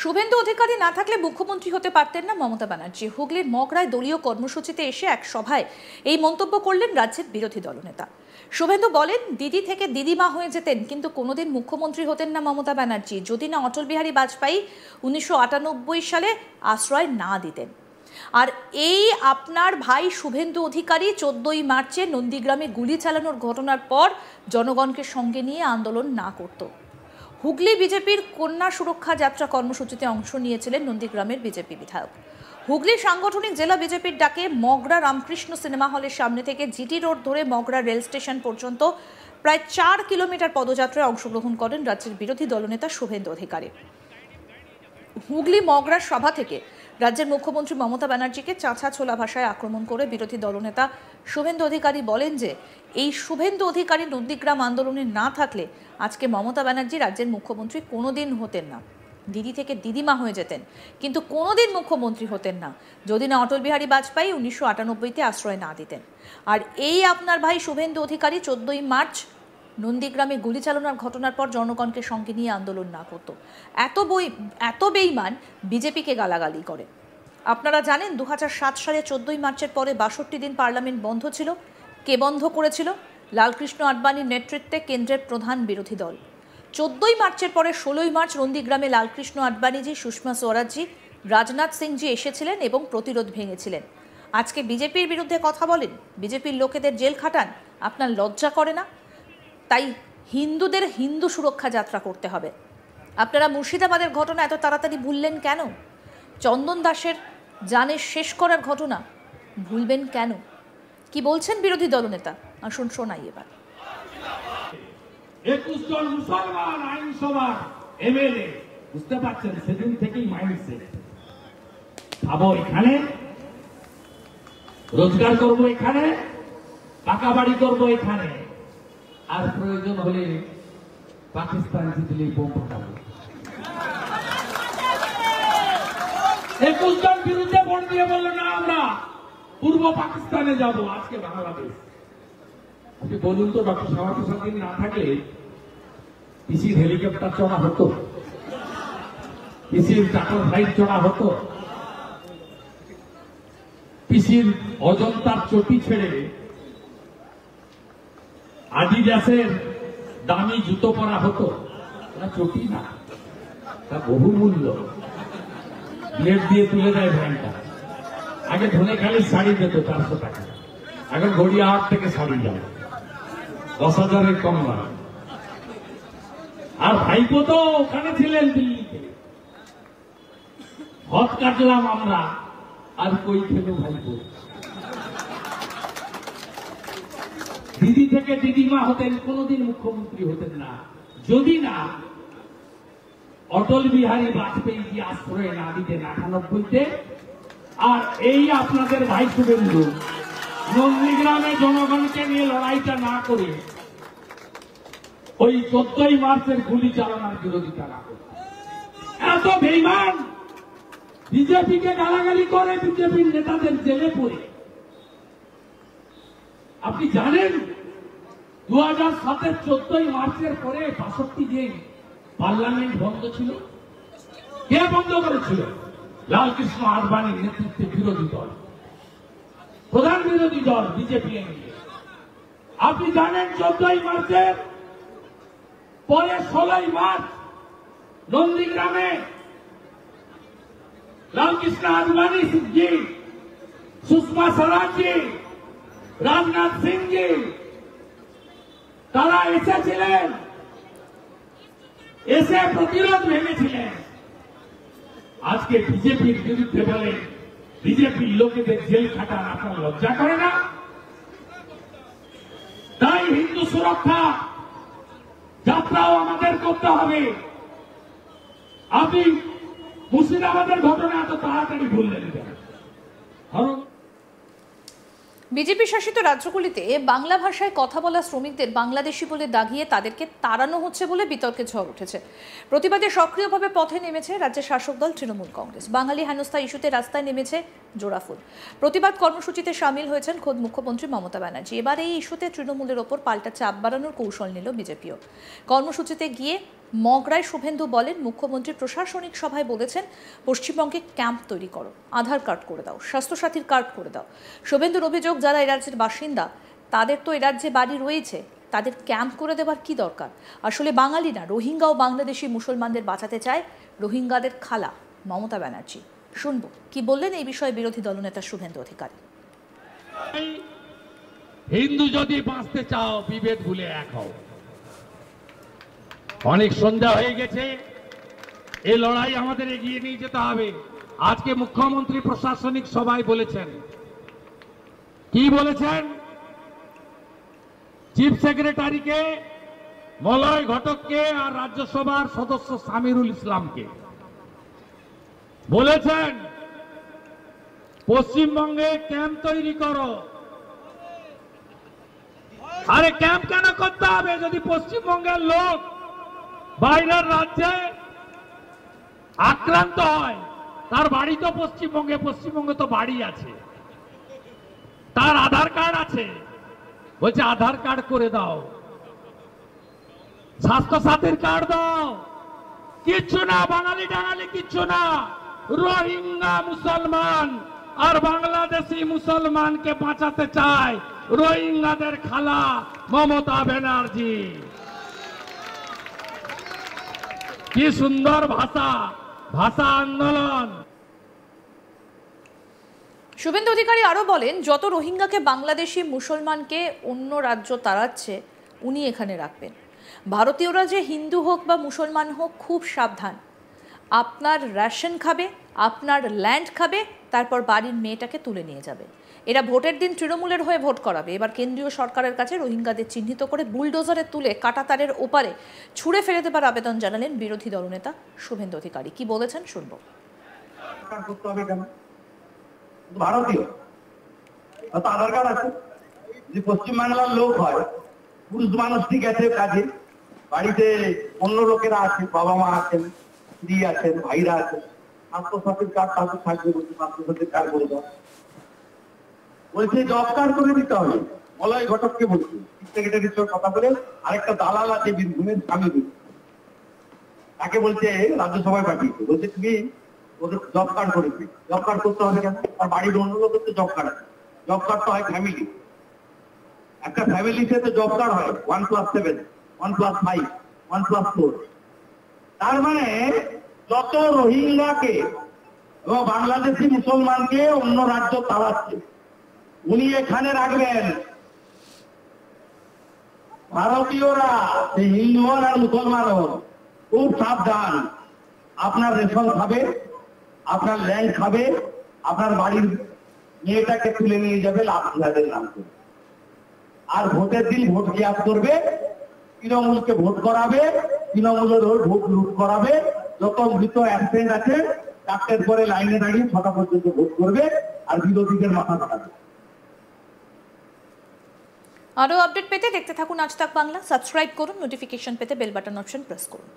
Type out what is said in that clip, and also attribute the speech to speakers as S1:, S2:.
S1: শুভেন্দু অধিকারী না থাকলে মুখ্যমন্ত্রী হতে পারতেন না মমতা ব্যানার্জি। হুগলির মগরায় দলীয় কর্মসূচিতে এসে এক সভায় এই মন্তব্য করলেন রাজ্যের বিরোধী দলনেতা। শুভেন্দু বলেন, দিদি থেকে দিদিমা হয়ে যেতেন, কিন্তু কোনোদিন মুখ্যমন্ত্রী হতেন না মমতা ব্যানার্জি যদি না অটল বিহারী বাজপেয়ী 1998 সালে আশ্রয় না দিতেন। আর এই আপনার ভাই শুভেন্দু অধিকারী 14ই মার্চে নন্দীগ্রামে গুলি চালানোর ঘটনার পর জনগণকে সঙ্গে নিয়ে আন্দোলন না করত। হুগলি বিজেপির কন্যা সুরক্ষা যাত্রা কর্মসূচিতে অংশ নিয়েছিলেন নন্দীগ্রামের বিজেপি বিধায়ক। হুগলি সাংগঠনিক জেলা বিজেপির ডাকে মগরা রামকৃষ্ণ সিনেমা হলের সামনে থেকে জিটি রোড ধরে মগরা রেল স্টেশন পর্যন্ত প্রায় 4 কিলোমিটার পদযাত্রায় অংশগ্রহণ করেন রাজ্যের বিরোধী দলনেতা শুভেন্দু অধিকারী। হুগলি মগরার সভা থেকে রাজ্যের মুখ্যমন্ত্রী মমতা ব্যানার্জিকে চাঁচা ছোলা ভাষায় আক্রমণ করে বিরোধী দলনেতা শুভেন্দু অধিকারী বলেন যে এই শুভেন্দু অধিকারী নন্দীগ্রাম আন্দোলনে না থাকলে আজকে মমতা ব্যানার্জি রাজ্যের মুখ্যমন্ত্রী কোনোদিন হতেন না। দিদি থেকে দিদিমা হয়ে যেতেন, কিন্তু কোনোদিন মুখ্যমন্ত্রী হতেন না যদি না অটল বিহারী বাজপেয়ী 1998-তে আশ্রয় না দিতেন। আর এই আপনার ভাই শুভেন্দু অধিকারী 14ই মার্চ নন্দীগ্রামে গুলি চালানোর ঘটনার পর জনগণকে সঙ্গে নিয়ে আন্দোলন না করত। এত বেইমান বিজেপিকে গালাগালি করে। আপনারা জানেন 2007 সালে 14ই মার্চের পরে 62 দিন পার্লামেন্ট বন্ধ ছিল। কে বন্ধ করেছিল? লালকৃষ্ণ আডবাণীর নেতৃত্বে কেন্দ্রের প্রধান বিরোধী দল। 14ই মার্চের পরে 16ই মার্চ নন্দীগ্রামে লালকৃষ্ণ আডবাণীজি, সুষমা স্বরাজজি, রাজনাথ সিংজি এসেছিলেন এবং প্রতিরোধ ভেঙেছিলেন। আজকে বিজেপির বিরুদ্ধে কথা বলেন, বিজেপির লোকেদের জেল খাটান। আপনার লজ্জা করে না? তাই হিন্দুদের হিন্দু সুরক্ষা যাত্রা করতে হবে। আপনারা মুর্শিদাবাদের ঘটনা এত তাড়াতাড়ি ভুললেন কেন? চন্দন দাসের জানের শেষ করার ঘটনা ভুলবেন কেন? কি বলছেন বিরোধী দলনেতা? আসুন শোনাই এবার।
S2: 21 জন মুসলমান আইনসভার এমএলএ, বুঝতে পারছেন, সেদিন থেকেই মাইন্ডসেট, খাবো এখানে, রোজগার করবো এখানে, পাকা বাড়ি করবো এখানে, আর প্রয়োজন হলে পাকিস্তান জিতলে বোম ফাটাবো। 21 জন বিরুদ্ধে ভোট দিয়ে বললো না আমরা পূর্ব পাকিস্তানে যাব, আজকে বাংলাদেশ। আপনি বলুন তো, ডক্টর শ্যামাপ্রসাদ দিন না থাকলে পিসির হেলিকপ্টার চড়া হতো, পিসির চার্টার ফ্লাইট চড়া হতো, পিসির অজন্তার চটি ছেড়ে আডিডাসের দামি জুতো পরা হতো। না চটি না, তা বহুমূল্য, ব্লেড দিয়ে তুলে দেয় ভ্যানটা। আগে ধনেখালির শাড়ি দিত 400 টাকা, এখন গড়িয়াহাট থেকে শাড়ি যায় 10,000-এর কম নয়। আর ভাইপো তো ওখানে ছিলেন দিল্লিতে, হদ কাটলাম আমরা, আর কই খেলো ভাইপো। দিদি থেকে দিদিমা হতেন, কোনদিন মুখ্যমন্ত্রী হতেন না যদি না অটল বিহারী বাজপেয়ী জি আশ্রয় না দিতেন 98-তে। আর এই আপনাদের ভাই শুভেন্দু নন্দীগ্রামে জনগণকে নিয়ে লড়াইটা না করে ওই 14ই মার্চের গুলি চালানোর বিরোধিতা না করে এত বেইমান, বিজেপিকে গালাগালি করে, বিজেপির নেতাদের জেলে পড়ে। আপনি জানেন 2007-এর 14ই মার্চের পরে 62 দিন পার্লামেন্ট বন্ধ ছিল। কে বন্ধ করেছিল? লালকৃষ্ণ আডবাণীর নেতৃত্বে বিরোধী দল, প্রধান বিরোধী দল বিজেপি এনডিএ। আপনি জানেন 14ই মার্চের পরে 16ই মার্চ নন্দীগ্রামে লালকৃষ্ণ আডবাণী জি, সুষমা স্বরাজজি, রাজনাথ সিংজি তারা এসেছিলেন, এসে প্রতিরোধ ভেঙেছিলেন। আজকে বিজেপির বিরুদ্ধে বলে বিজেপির লোকেদের জেল খাটান, আপনার লজ্জা করে না? তাই হিন্দু সুরক্ষা যাত্রাও আমাদের করতে হবে। আপনি মুর্শিদাবাদের ঘটনা এত তাড়াতাড়ি ভুললেন কেন?
S1: বিজেপি শাসিত রাজ্যগুলিতে বাংলা ভাষায় কথা বলা শ্রমিকদের বাংলাদেশি বলে দাগিয়ে তাদেরকে তাড়ানো হচ্ছে বলে বিতর্কে ঝড় উঠেছে। প্রতিবাদে সক্রিয়ভাবে পথে নেমেছে রাজ্যের শাসক দল তৃণমূল কংগ্রেস। বাঙালি হেনস্থা ইস্যুতে রাস্তায় নেমেছে জোড়াফুল। প্রতিবাদ কর্মসূচিতে সামিল হয়েছেন খোদ মুখ্যমন্ত্রী মমতা ব্যানার্জি। এবার এই ইস্যুতে তৃণমূলের ওপর পাল্টা চাপ বাড়ানোর কৌশল নিল বিজেপিও। কর্মসূচিতে গিয়ে মগরায় শুভেন্দু বলেন, মুখ্যমন্ত্রী প্রশাসনিক সভায় বলেছেন পশ্চিমবঙ্গে ক্যাম্প তৈরি করো, আধার কার্ড করে দাও, স্বাস্থ্যসাথীর কার্ড করে দাও। শুভেন্দুর অভিযোগ, যারা এই রাজ্যের বাসিন্দা তাদের তো এই রাজ্যে বাড়ি রয়েছে, তাদের ক্যাম্প করে দেওয়ার কি দরকার? আসলে বাঙালি না, রোহিঙ্গা ও বাংলাদেশি মুসলমানদের বাঁচাতে চায় রোহিঙ্গাদের খালা মমতা ব্যানার্জি। শুনবো কি বললেন এই বিষয়ে বিরোধী দলনেতা শুভেন্দু অধিকারী।
S2: হিন্দু যদি বাঁচতে চাও বিভেদ ভুলে এক হও। অনেক সন্ধ্যা হয়ে গেছে, এই লড়াই আমাদের এগিয়ে নিয়ে যেতে হবে। আজকে মুখ্যমন্ত্রী প্রশাসনিক সভায় বলেছেন, কি বলেছেন? চিফ সেক্রেটারিকে, মলয় ঘটককে আর রাজ্যসভার সদস্য সামিরুল ইসলামকে বলেছেন পশ্চিমবঙ্গে ক্যাম্প তৈরি করো। আরে ক্যাম্প কেন করতে হবে যদি পশ্চিমবঙ্গের লোক বাইরের রাজ্যে আক্রান্ত হয়? তার বাড়ি তো পশ্চিমবঙ্গে, পশ্চিমবঙ্গে তো বাড়ি আছে, তার আধার কার্ড আছে, বলছে আধার কার্ড করে দাও, স্বাস্থ্য সাথীর কার্ড দাও। কিচ্ছু না, বাঙালি টাঙালি কিচ্ছু না। রোহিঙ্গা মুসলমান আর বাংলাদেশি মুসলমানকে বাঁচাতে চায় রোহিঙ্গাদের খালা মমতা ব্যানার্জি। কি সুন্দর ভাষা, ভাষা আন্দোলন।
S1: শুভেন্দু অধিকারী আরো বলেন, যত রোহিঙ্গাকে বাংলাদেশি মুসলমানকে অন্য রাজ্য তাড়াচ্ছে উনি এখানে রাখবেন। ভারতীয়রা যে হিন্দু হোক বা মুসলমান হোক, খুব সাবধান। আপনার রেশন খাবে, আপনার ল্যান্ড খাবে, তারপর বাড়ির মেয়েটাকে তুলে নিয়ে যাবে। এরা ভোটের দিন তৃণমূলের হয়ে ভোট করাবে। এবার কেন্দ্রীয় সরকারের কাছে রোহিঙ্গাদের চিহ্নিত করে বুলডোজারে তুলে কাঁটাতারের ওপারে ছুঁড়ে ফেলে দেবার আবেদন জানালেন বিরোধী দলনেতা শুভেন্দু অধিকারী। কি বলেছেন শুনবো।
S3: ভারতীয় আধার কার্ড আছে, যদি পশ্চিমবাংলার লোক হয়, পুরুষ মানুষ ঠিক আছে, কাজে বাড়িতে অন্য লোকেরা আছে, বাবা মা আছেন, স্ত্রী আছেন, ভাইরা আছেন, স্বাস্থ্যসাথীর কার্ড তাদের থাকবে, বলছে স্বাস্থ্যসাথীর কার্ড করে দাও, বলছে জব কার্ড করে দিতে হবে। মলয় ঘটককে বলছে, সেক্রেটারির সঙ্গে কথা বলে, আরেকটা দালাল আছে বীরভূমের স্বামী, তাকে বলছে রাজ্যসভায় পাঠিয়েছে, বলছে তুমি ওদের জব কার্ড করেছি। জব কার্ড করতে হবে কেন? আর বাড়ির অন্য লোকের তো জব কার্ড আছে। জব কার্ড তো হয় ফ্যামিলি, একটা ফ্যামিলিতে তো জব কার্ড হয় 1+7, 1+5, 1+4। তার মানে যত রোহিঙ্গাকে এবং বাংলাদেশি মুসলমানকে অন্য রাজ্য তাড়াচ্ছে উনি এখানে রাখবেন। ভারতীয়রা হিন্দু হন আর মুসলমান হন, খুব সাবধান। আপনার রেশন খাবে, আপনার ল্যান্ড খাবে, আপনার বাড়ির মেয়েটাকে তুলে নিয়ে যাবে লাঠিয়াদের নাম করে। আর ভোটের দিন ভোট গ্যাপ করবে, তৃণমূলকে ভোট করাবে, তৃণমূলের ভোট লুট করাবে। যত মৃত অ্যাবসেন্ট আছে 4টের পরে লাইনে দাঁড়িয়ে 6টা পর্যন্ত ভোট করবে আর বিরোধীদের মাথা কাটাবে।
S1: আরো আপডেট পেতে দেখতে থাকুন আজ তাক বাংলা। সাবস্ক্রাইব করুন, নোটিফিকেশন পেতে বেল বাটন অপশন প্রেস করুন।